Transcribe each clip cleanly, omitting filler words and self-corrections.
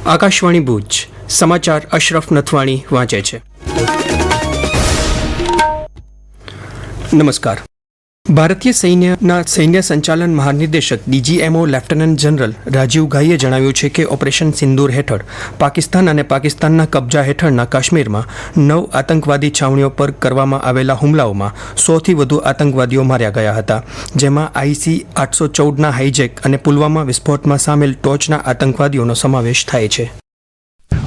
આકાશવાણી ભુજ સમાચાર અશરફ નથવાણી વાંચે છે. નમસ્કાર. ભારતીય સૈન્યના સૈન્ય સંચાલન મહાનિદેશક DGMO લેફ્ટનન્ટ જનરલ રાજીવ ઘાઈએ જણાવ્યું છે કે ઓપરેશન સિંદૂર હેઠળ પાકિસ્તાન અને પાકિસ્તાનના કબજા હેઠળના કાશ્મીરમાં 9 આતંકવાદી છાવણીઓ પર કરવામાં આવેલા હુમલાઓમાં 100થી વધુ આતંકવાદીઓ માર્યા ગયા હતા, જેમાં IC-814ના હાઈજેક અને પુલવામા વિસ્ફોટમાં સામેલ ટોચના આતંકવાદીઓનો સમાવેશ થાય છે.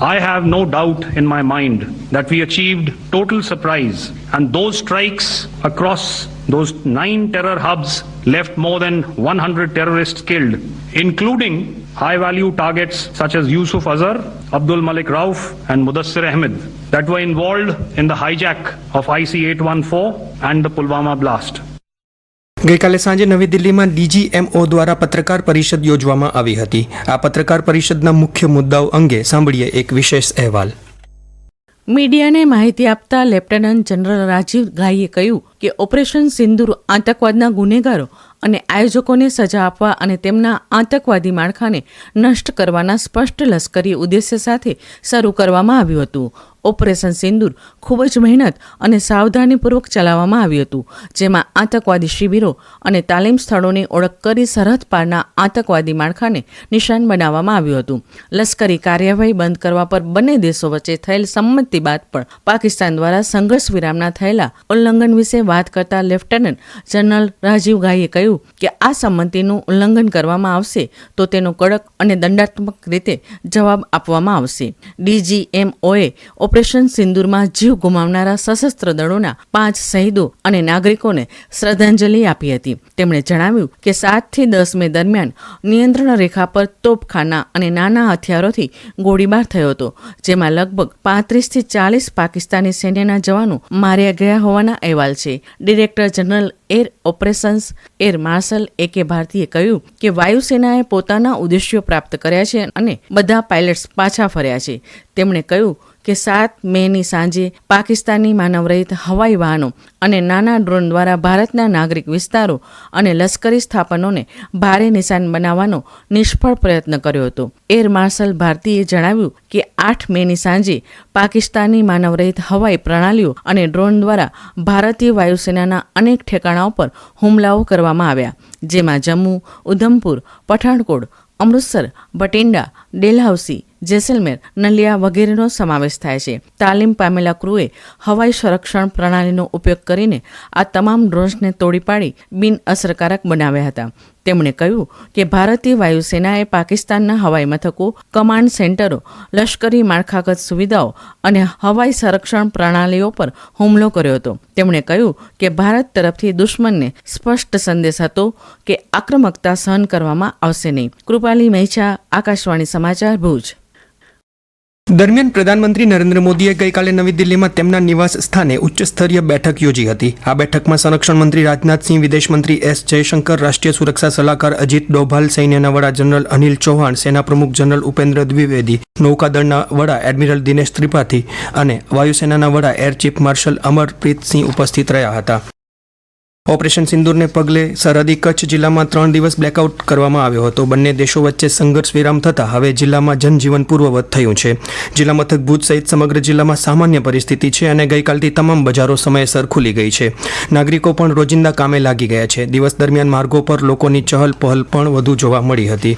I have no doubt in my mind that we achieved total surprise, and those strikes across those 9 terror hubs left more than 100 terrorists killed, including high-value targets such as Yusuf Azhar, Abdul Malik Rauf and Mudassir Ahmed that were involved in the hijack of IC-814 and the Pulwama blast. ગઈકાલે સાંજે નવી દિલ્હીમાં DGMO દ્વારા પત્રકાર પરિષદ યોજવામાં આવી હતી. આ પત્રકાર પરિષદના મુખ્ય મુદ્દાઓ અંગે સાંભળીએ એક વિશેષ અહેવાલ. મીડિયાને માહિતી આપતા લેફ્ટનન્ટ જનરલ રાજીવ ઘાઈએ કહ્યું કે ઓપરેશન સિંદૂર આતંકવાદના ગુનેગારો અને આયોજકોને સજા આપવા અને તેમના આતંકવાદી માળખાને નષ્ટ કરવાના સ્પષ્ટ લશ્કરી ઉદ્દેશ્ય સાથે શરૂ કરવામાં આવ્યું હતું. ઓપરેશન સિંદૂર ખૂબ જ મહેનત અને સાવધાનીપૂર્વક ચલાવવામાં આવ્યું હતું, જેમાં આતંકવાદી શિબિરો અને તાલીમ સ્થળોની ઓળખ કરી સરહદ પારના આતંકવાદી માળખાને નિશાન બનાવવામાં આવ્યું હતું. લશ્કરી કાર્યવાહી બંધ કરવા પર બંને દેશો વચ્ચે થયેલ સંમતિ બાદ પણ પાકિસ્તાન દ્વારા સંઘર્ષ વિરામના થયેલા ઉલ્લંઘન વિશે વાત કરતા લેફ્ટનન્ટ જનરલ રાજીવ ઘાઈએ કહ્યું કે આ સંમતિનું ઉલ્લંઘન કરવામાં આવશે તો તેનો કડક અને દંડાત્મક રીતે જવાબ આપવામાં આવશે. DGMOએ ઓપરેશન સિંદૂરમાં જીવ ગુમાવનારા સશસ્ત્ર દળોના 5 શહીદો અને નાગરિકોને શ્રદ્ધાંજલિ આપી હતી. તેમણે જણાવ્યું કે 7 થી 10 મે દરમિયાન નિયંત્રણ રેખા પર તોપખાના અને નાના હથિયારોથી ગોળીબાર થયો હતો, જેમાં લગભગ 35 થી 40 પાકિસ્તાની સૈન્યના જવાનો માર્યા ગયા હોવાના અહેવાલ છે. Director general air operations air marshal AK ભારતીએ કહ્યું કે વાયુસેનાએ પોતાના ઉદ્દેશ્યો પ્રાપ્ત કર્યા છે અને બધા પાયલટ્સ પાછા ફર્યા છે. તેમણે કહ્યું કે 7 મેની સાંજે પાકિસ્તાની માનવરહિત હવાઈ વાહનો અને નાના ડ્રોન દ્વારા ભારતના નાગરિક વિસ્તારો અને લશ્કરી સ્થાપનોને ભારે નિશાન બનાવવાનો નિષ્ફળ પ્રયત્ન કર્યો હતો. એર માર્શલ ભારતીએ જણાવ્યું કે 8 મેની સાંજે પાકિસ્તાની માનવરહિત હવાઈ પ્રણાલીઓ અને ડ્રોન દ્વારા ભારતીય વાયુસેનાના અનેક ઠેકાણાઓ પર હુમલાઓ કરવામાં આવ્યા, જેમાં જમ્મુ, ઉધમપુર, પઠાણકોટ, અમૃતસર, બટિંડા, ડેલહાઉસી, જેસલમેર, નલિયા વગેરેનો સમાવેશ થાય છે. તાલીમ પામેલા ક્રૂએ હવાઈ સંરક્ષણ પ્રણાલીનો ઉપયોગ કરીને આ તમામ ડ્રોન્સને તોડી પાડી બિન અસરકારક બનાવ્યા હતા. તેમણે કહ્યું કે ભારતીય વાયુસેનાએ પાકિસ્તાનના હવાઈ મથકો, કમાન્ડ સેન્ટરો, લશ્કરી માળખાગત સુવિધાઓ અને હવાઈ સંરક્ષણ પ્રણાલીઓ પર હુમલો કર્યો હતો. તેમણે કહ્યું કે ભારત તરફથી દુશ્મનને સ્પષ્ટ સંદેશ હતો કે આક્રમકતા સહન કરવામાં આવશે નહીં. કૃપાલી મૈછા, આકાશવાણી સમાચાર, ભુજ. દરમિયાન પ્રધાનમંત્રી નરેન્દ્ર મોદીએ ગઈકાલે નવી દિલ્હીમાં તેમના નિવાસ સ્થાને ઉચ્ચ સ્તરીય બેઠક યોજી હતી. આ બેઠકમાં સંરક્ષણ મંત્રી રાજનાથસિંહ, વિદેશ મંત્રી S. જયશંકર, રાષ્ટ્રીય સુરક્ષા સલાહકાર અજીત ડોભાલ, સૈન્યના વડા જનરલ અનિલ ચૌહાણ, સેના પ્રમુખ જનરલ ઉપેન્દ્ર દ્વિવેદી, નૌકાદળના વડા એડમિરલ દિનેશ ત્રિપાઠી અને વાયુસેનાના વડા એર ચીફ માર્શલ અમરપ્રીત સિંહ ઉપસ્થિત રહ્યા હતા. ઓપરેશન સિંદૂરને પગલે સરહદી કચ્છ જિલ્લામાં 3 દિવસ બ્લેકઆઉટ કરવામાં આવ્યો હતો. બંને દેશો વચ્ચે સંઘર્ષ વિરામ થતાં હવે જિલ્લામાં જનજીવન પૂર્વવત થયું છે. જિલ્લા મથક ભુજ સહિત સમગ્ર જિલ્લામાં સામાન્ય પરિસ્થિતિ છે અને ગઈકાલથી તમામ બજારો સમયસર ખુલી ગઈ છે. નાગરિકો પણ રોજિંદા કામે લાગી ગયા છે. દિવસ દરમિયાન માર્ગો પર લોકોની ચહલ પહલ પણ વધુ જોવા મળી હતી.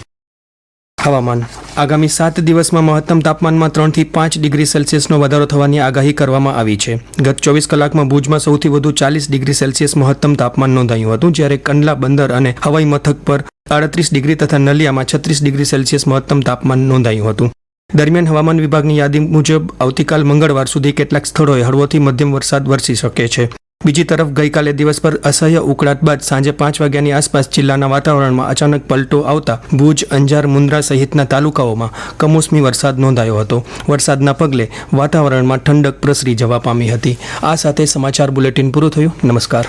હવામાન. આગામી 7 દિવસમાં મહત્તમ તાપમાનમાં 3 થી 5 ડિગ્રી સેલ્સિયસનો વધારો થવાની આગાહી કરવામાં આવી છે. ગત 24 કલાકમાં ભુજમાં સૌથી વધુ 40 ડિગ્રી સેલ્સિયસ મહત્તમ તાપમાન નોંધાયું હતું, જ્યારે કંડલા બંદર અને હવાઈ મથક પર 38 ડિગ્રી તથા નલિયામાં 36 ડિગ્રી સેલ્સિયસ મહત્તમ તાપમાન નોંધાયું હતું. દરમિયાન હવામાન વિભાગની યાદી મુજબ આવતીકાલ મંગળવાર સુધી કેટલાક સ્થળોએ હળવોથી મધ્યમ વરસાદ વરસી શકે છે. બીજી તરફ ગઈકાલે દિવસ પર અસહ્ય ઉકળાટ બાદ સાંજે 5 વાગ્યાની આસપાસ જિલ્લાના વાતાવરણમાં અચાનક પલટો આવતા ભુજ, અંજાર, મુન્દ્રા સહિતના તાલુકાઓમાં કમોસમી વરસાદ નોંધાયો હતો. વરસાદના પગલે વાતાવરણમાં ઠંડક પ્રસરી જવા પામી હતી. આ સાથે સમાચાર બુલેટિન પૂરું થયું. નમસ્કાર.